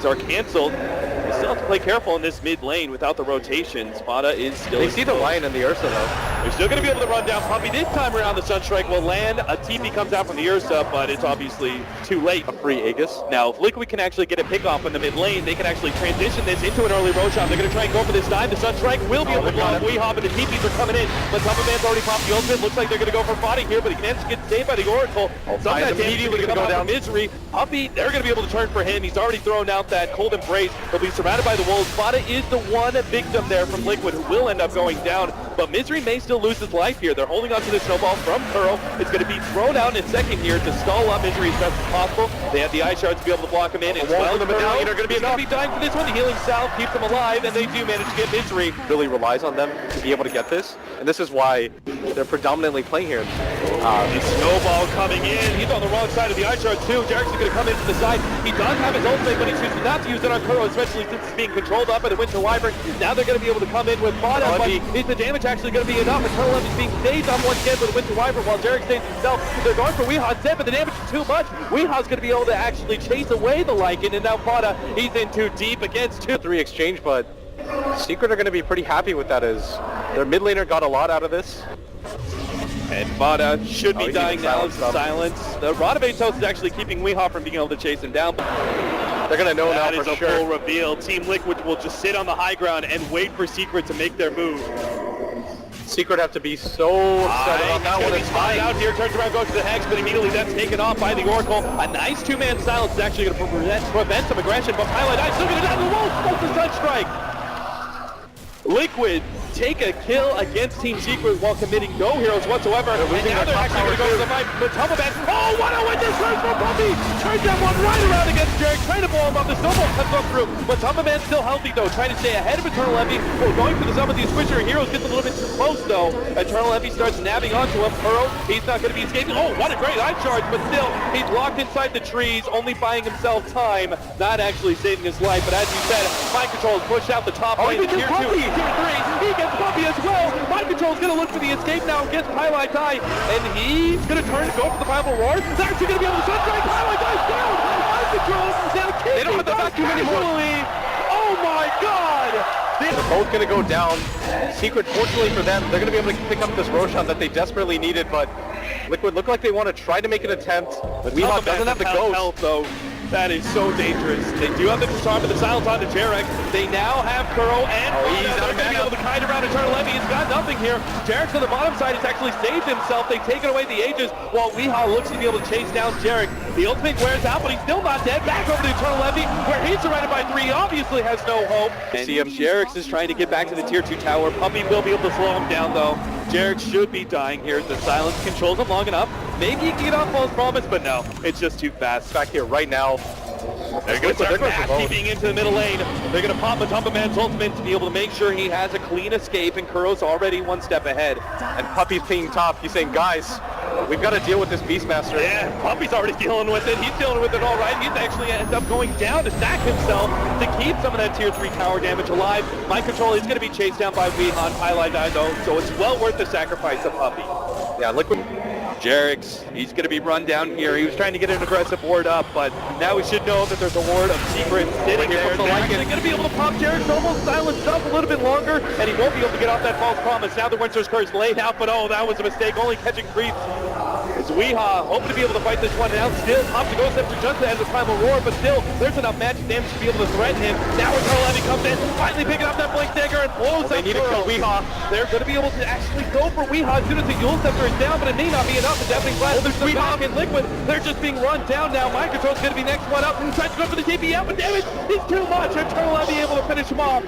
These are canceled. They still have to play careful in this mid lane without the rotations. Vada is still... They see the Lion and the Ursa though. They're still going to be able to run down Puppey. This time around, the Sunstrike will land. A TP comes out from the Ursa, but it's obviously too late. A free Aegis. Now, if Liquid can actually get a pick off in the mid lane, they can actually transition this into an early Roshan. They're going to try and go for this dive. The Sunstrike will be able to block Weehawk, but the TPs are coming in. But Man's already popped the ultimate. Looks like they're going to go for Body here, but he can get saved by the Oracle. Some of that damage is going to come out from Misery. Puppey, they're going to be able to turn for him. He's already thrown out that cold embrace. He'll be surrounded by the wolves. Vada is the one victim there from Liquid who will end up going down, but Misery may still lose his life here. They're holding on to the snowball from Curl. It's going to be thrown out in a second here to stall up Misery as best as possible. They have the Ice Shards to be able to block him in. It's well, the Medallion are going to be dying for this one. The healing salve keeps them alive, and they do manage to get Misery. Really relies on them to be able to get this, and this is why they're predominantly playing here. The snowball coming in. He's on the wrong side of the Ice Shard too. Jarek's going to come in from the side. He does have his ultimate, but he chooses not to use it on Kuro, especially since it's being controlled up by the Winter Wyvern. Now they're going to be able to come in with Vada, but is the damage actually going to be enough? Eternal Levy is being saved on one scan for the Winter Wyvern while Jarek saves himself. They're going for Weehawk's dead, but the damage is too much. Weehawk's going to be able to actually chase away the Lycan, and now Vada, he's in too deep against 2-3 exchange, but Secret are going to be pretty happy with that as their mid laner got a lot out of this. And Vada should be dying now. Silence. The Rodavate Toast is actually keeping Weehawk from being able to chase him down. They're going to know now for sure. That is a full reveal. Team Liquid will just sit on the high ground and wait for Secret to make their move. Secret have to be so upset about that one. It's fine out here, turns around, goes to the Hex, but immediately that's taken off by the Oracle. A nice two-man silence is actually going to prevent some aggression, but Pilot Eye still going to down the wall. Oh, the Sunstrike. Liquid take a kill against Team Secret while committing no heroes whatsoever. And now they're actually going to go to the fight. But Tumbleman, oh, what a win this turn for Puppey! Turns that one right around against Jarek, trying to blow him up. The snowball comes up through, but Tumbleman's still healthy though, trying to stay ahead of Eternal Levy. We're going for some of these Squisher heroes, gets a little bit too close though. Eternal Levy starts nabbing onto him. Pearl, he's not going to be escaping. Oh, what a great eye charge, but still, he's locked inside the trees, only buying himself time, not actually saving his life. But as you said, Mind Control has pushed out the top lane. Tier 2, Tier 3, he gets Puppey as well. Mind Control's gonna look for the escape now against Highlight Eye, and he's gonna turn to go for the final roar. They're actually gonna be able to Sunstrike. Highlight Eye's down. Mind Control now kicking. They don't have the vacuum anymore. Oh my god! They're both gonna go down. Secret, fortunately for them, they're gonna be able to pick up this Roshan that they desperately needed, but Liquid look like they want to try to make an attempt. But Weehawk doesn't have the ghost. Though. That is so dangerous. They do have the disarm, but the silence on to Jarek. They now have Kuro and he's not going to be able to kite around Eternal Levy. He's got nothing here. Jarek's on the bottom side has actually saved himself. They've taken away the Aegis while Weehawk looks to be able to chase down Jarek. The ultimate wears out, but he's still not dead. Back over to Eternal Levy, where he's surrounded by 3. Obviously has no hope. And Jarek's is trying to get back to the tier 2 tower. Puppey will be able to slow him down though. Jarek should be dying here. The silence controls him long enough. Maybe he can get off False Promise, but no, it's just too fast. Back here right now. They're going to start keeping into the middle lane. They're going to pop Matumba Man's ultimate to be able to make sure he has a clean escape, and Kuro's already one step ahead. And Puppey's pinging top. He's saying, guys, we've got to deal with this Beastmaster. Yeah, Puppey's already dealing with it. He's dealing with it all right. He's actually ends up going down to stack himself to keep some of that tier 3 tower damage alive. Mind Control is going to be chased down by Weehawk. Highlight Eye though, so it's well worth the sacrifice of Puppey. Yeah, Liquid. Jarek's, he's going to be run down here. He was trying to get an aggressive ward up, but now we should know that there's a ward of Secret sitting there. They're actually going to be able to pop Jarek's almost silenced up a little bit longer, and he won't be able to get off that False Promise. Now the Winter's Curse laid out, but oh, that was a mistake, only catching creeps. It's Weehawk hoping to be able to fight this one out. Still, pops the Ghost Scepter just ahead of the Primal Roar, but still, there's enough magic damage to be able to threaten him. Now Eternal Levy comes in, finally picking up that Blink Dagger and blows up. They need to kill Weehawk. They're going to be able to actually go for Weehawk as soon as the Yule Scepter is down, but it may not be enough. The Deafening Blast, there's Weehawk and Liquid. They're just being run down now. Mind Control's going to be next one up. Tries to go for the TP out, but damage is too much. Eternal Levy able to finish him off.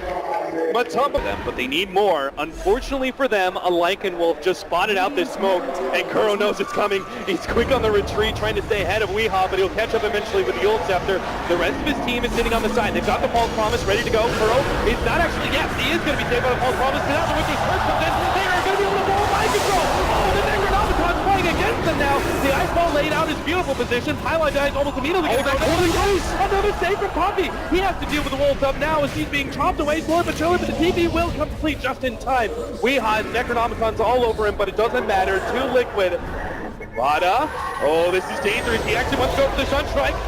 But some of them, but they need more. Unfortunately for them, a Lycan Wolf just spotted out this smoke, and Kuro knows it's coming. He's quick on the retreat, trying to stay ahead of Weehawk, but he'll catch up eventually with the Yule Scepter. The rest of his team is sitting on the side. They've got the False Promise ready to go. Kuro is not actually, yes, he is going to be saved by the False Promise, but now the Winter's Curse comes in. They are going to be able to blow Mind Control. Oh, the Necronomicon's playing against them now. The Ice Ball laid out his beautiful position. Highlight Eye is almost immediately going to go. Another save from Puppey. He has to deal with the Wolves up now as he's being chopped away slowly but surely, but the TP will complete just in time. Weehawk, Necronomicon's all over him, but it doesn't matter. Too Liquid. Vada. Oh, this is dangerous. He actually wants to go for the Sunstrike.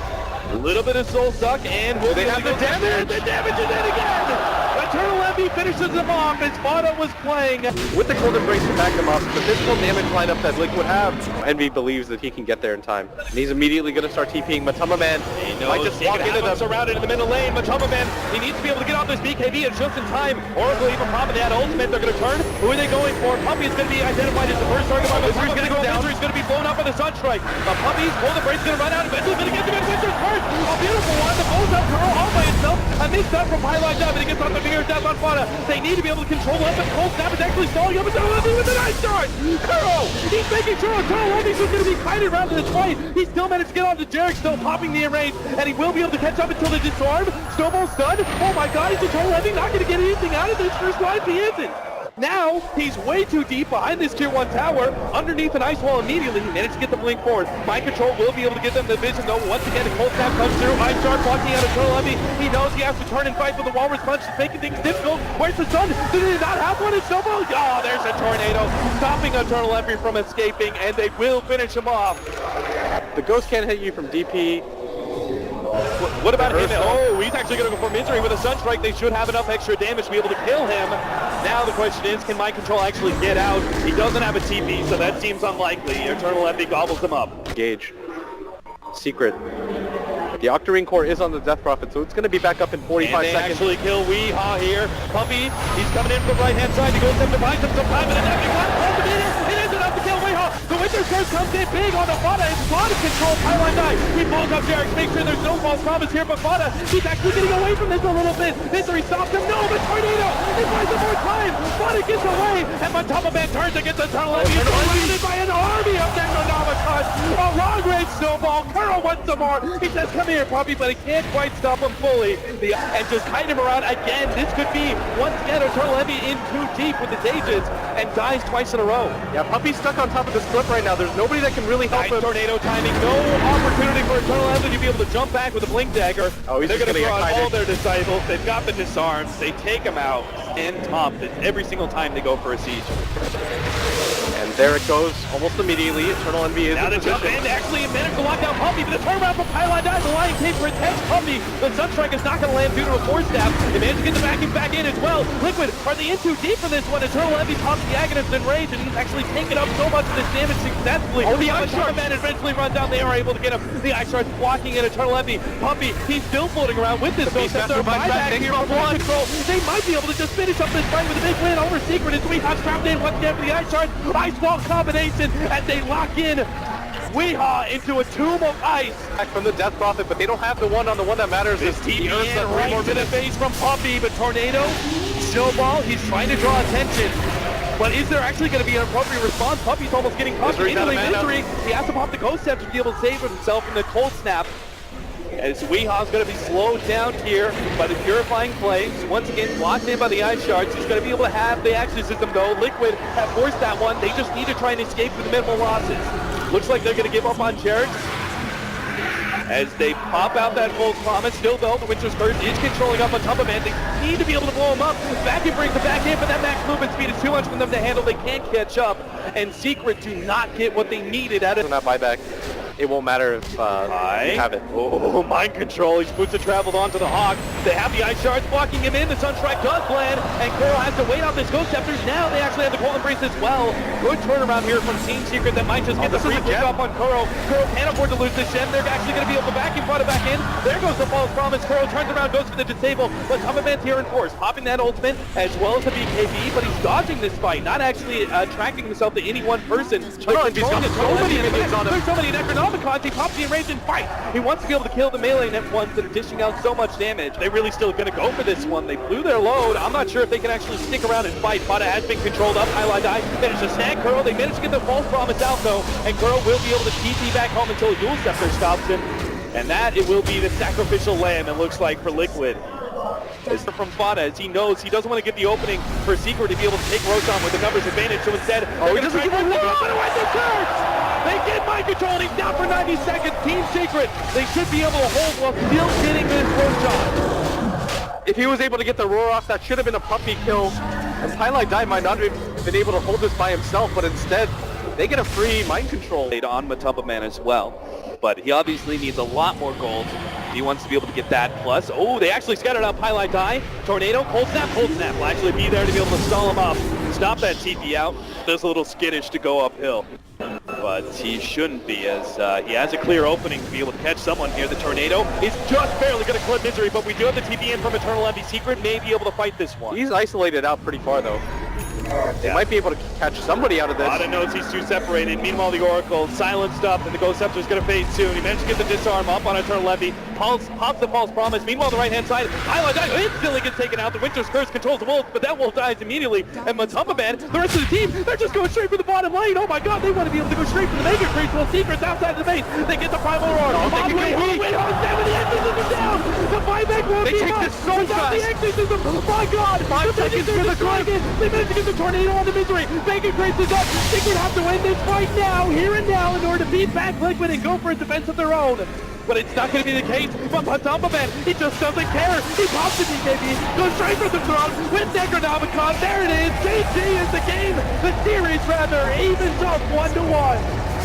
A little bit of soul suck, and will they have the damage? The damage is in again! Eternal Envy finishes him off as Vada was playing. With the Cold Embrace to back him up, the physical damage lineup that Liquid have, Envy believes that he can get there in time. And he's immediately going to start TPing Matama Man. He knows might just he walk can into have him them. surrounded in the middle lane. Matama Man, he needs to be able to get off this BKB. It's just in time. Oracle even popping that ultimate. They're going to turn. Who are they going for? Puppy is going to be identified as the first target. Misery's going to go down. Misery's going to be blown up by the Sunstrike. Puppy's Cold Embrace is going to run out. Eventually going to get to it. Wizard's first. A beautiful one. The blows up Kuro all by itself. A mixed up from Highlight Dub, and he gets on the finger death on Vada. They need to be able to control up, and Cold Snap is actually stalling up Eternal Envy with a nice start. Kuro, he's making sure Eternal Envy is going to be kited around in this fight. He still managed to get onto Jarek, still popping the enrage, and he will be able to catch up until the disarm. Snowball stun. Oh my god, is Eternal Envy not going to get anything out of this first life? He isn't. Now, he's way too deep behind this tier 1 tower, underneath an ice wall immediately. He managed to get the blink forward. Mind Control will be able to get them the vision, though. Once again, a Cold Snap comes through. Ice Shard blocking out Eternal Envy. He knows he has to turn and fight for the Walrus Punch. It's making things difficult. Where's the sun? Did he not have one? It's Snowball. Oh, there's a tornado, stopping Eternal Envy from escaping, and they will finish him off. The Ghost can't hit you from DP. What about him? Oh, he's actually going to go for Misery with a Sunstrike. They should have enough extra damage to be able to kill him. Now the question is, can Mind Control actually get out? He doesn't have a TP, so that seems unlikely. Eternal Envy gobbles him up. Gage. Secret. The Octarine Core is on the Death Prophet, so it's going to be back up in 45 and they seconds. Actually kill Weehaw here. Puppy, he's coming in from the right-hand side. He goes up to find him some time, and it is enough to kill Weehaw. The Winter Curse comes in big on the Vada. It's Vada control. Highline 9. He pulls up Jarek. Make sure there's no false promise here, but Vada, he's actually getting away from this a little bit. Misery stops him. No, but Tornado, he buys him more time. Vada gets away, and Matama Man turns against Eternal Envy. It's surrounded by an army of Necronomicons. A long-range snowball. Kuro wants some more. He says, come here, Puppy, but he can't quite stop him fully. And just kite him around again. This could be, once again, Eternal Envy in too deep with his ages and dies twice in a row. Yeah, Puppy's stuck on top of this cliff right now. There's nobody that can really help him. Tornado timing. No opportunity for Eternal Envy to be able to jump back with a Blink Dagger. Oh, they're going to throw out all their disciples. They've got the disarms. They take him out and top it every single time they go for a siege. And there it goes, almost immediately. Eternal Envy is now in to jump in, actually managed to lock down Puppy, but the turnaround from Pylon dies. The Lion Cave for intense Puppy. The Sunstrike is not going to land due to a Force Staff. They managed to get the backing back in as well. Liquid, are they in too deep for this one? Eternal Envy pops the Agonist in rage, and he's actually taken up so much of this damage successfully. Oh, the Ice Shard Man eventually runs down. They are able to get him. The Ice Shard's blocking at Eternal Envy. Puppy, he's still floating around with this Ghost Scepter. Buyback here from Mind Control. They might be able to just finish up this fight with a big win over Secret as Weehaw trapped in once again for the Ice Shard. Ice Wall combination as they lock in Weehaw into a tomb of ice. Back from the Death Prophet, but they don't have the one-on-the-one that matters. This TV right to the face from Puppy, but Tornado, Snowball, he's trying to draw attention. But is there actually going to be an appropriate response? Puppy's almost getting caught in Misery. He has to pop the Ghost Scepter to be able to save himself from the Cold Snap. As Weehaw's going to be slowed down here by the Purifying Flames. Once again, blocked in by the Ice Shards. He's going to be able to have the Exorcism though. Liquid have forced that one. They just need to try and escape with minimal losses. Looks like they're going to give up on Jarek. As they pop out that false promise. Still though, the Winter's Curse is controlling up on top of it. They need to be able to blow him up. Vacuum brings the back in, but that max movement speed is too much for them to handle. They can't catch up. And Secret do not get what they needed out of that buyback. It won't matter if you have it. Oh, Mind Control. He's Boots have traveled onto the Hawk. They have the Ice Shards blocking him in. The Sunstrike does land, and Coral has to wait out this Ghost Scepters. Now they actually have the Cold Embrace as well. Good turnaround here from Team Secret that might just get the free pick up on Coral. Coral can't afford to lose this gem. They're actually going to be able to vacuum Vada back in. There goes the false promise. Coral turns around, goes for the disable, but Man's here in force, popping that ultimate as well as the BKB, but he's dodging this fight, not actually tracking himself to any one person. He's got so many minions on him. There's so many Necronomicons. He pops the range and fight. He wants to be able to kill the melee net ones that are dishing out so much damage. They're really still going to go for this one. They blew their load. I'm not sure if they can actually stick around and fight. Vada has been controlled up. Highlight Die managed to snag Kuro. They managed to get the false promise out though, and Kuro will be able to TP back home until Yule Scepter stops him. And that it will be the sacrificial lamb, it looks like, for Liquid. As from Vada, as he knows he doesn't want to get the opening for Secret to be able to take Roshan with the numbers advantage, so instead, he doesn't give a they get Mind Control, and he's down for 90 seconds. Team Secret, they should be able to hold while still getting this Roshan. If he was able to get the roar off, that should have been a Puppy kill. And Highlight Die might not have been able to hold this by himself, but instead, they get a free Mind Control. On Mataba Man as well. but he obviously needs a lot more gold. He wants to be able to get that plus. Oh, they actually scattered out Pylite Die. Tornado, cold snap will actually be there to be able to stall him up. Stop that TP out. Just a little skittish to go uphill. But he shouldn't be, as he has a clear opening to be able to catch someone here. The Tornado is just barely going to clip Misery, but we do have the TP in from Eternal Envy. Secret may be able to fight this one. He's isolated out pretty far, though. They might be able to catch somebody out of this. A lot of notes, he's too separated. Meanwhile, the Oracle silenced up, and the Ghost Scepter is going to fade soon. He managed to get the disarm up on Eternal Envy. Pops the False Promise. Meanwhile, on the right-hand side, Highlight instantly gets taken out. The Winter's Curse controls the Wolf, but that Wolf dies immediately. And Matumba Man, the rest of the team, they're just going straight for the bottom lane. Oh my god, they want to be able to go straight for the Mega Creeps. Well, Secret's outside the base. They get the Primal Roar. On way, the exorcism down. The 5-Egg won't they be take much this so fast. The exorcism. Oh my god. 5 seconds for the Dragon. They managed to get the Tornado on the Misery. Mega Creeps is up. Secret have to win this fight now, here and now, in order to beat back Liquid and go for a defense of their own. But it's not going to be the case. But Matumba Man, he just doesn't care. He pops the BKB, goes straight for the throne with Necronomicon. There it is. GG is the game. The series, rather, evens up 1-1.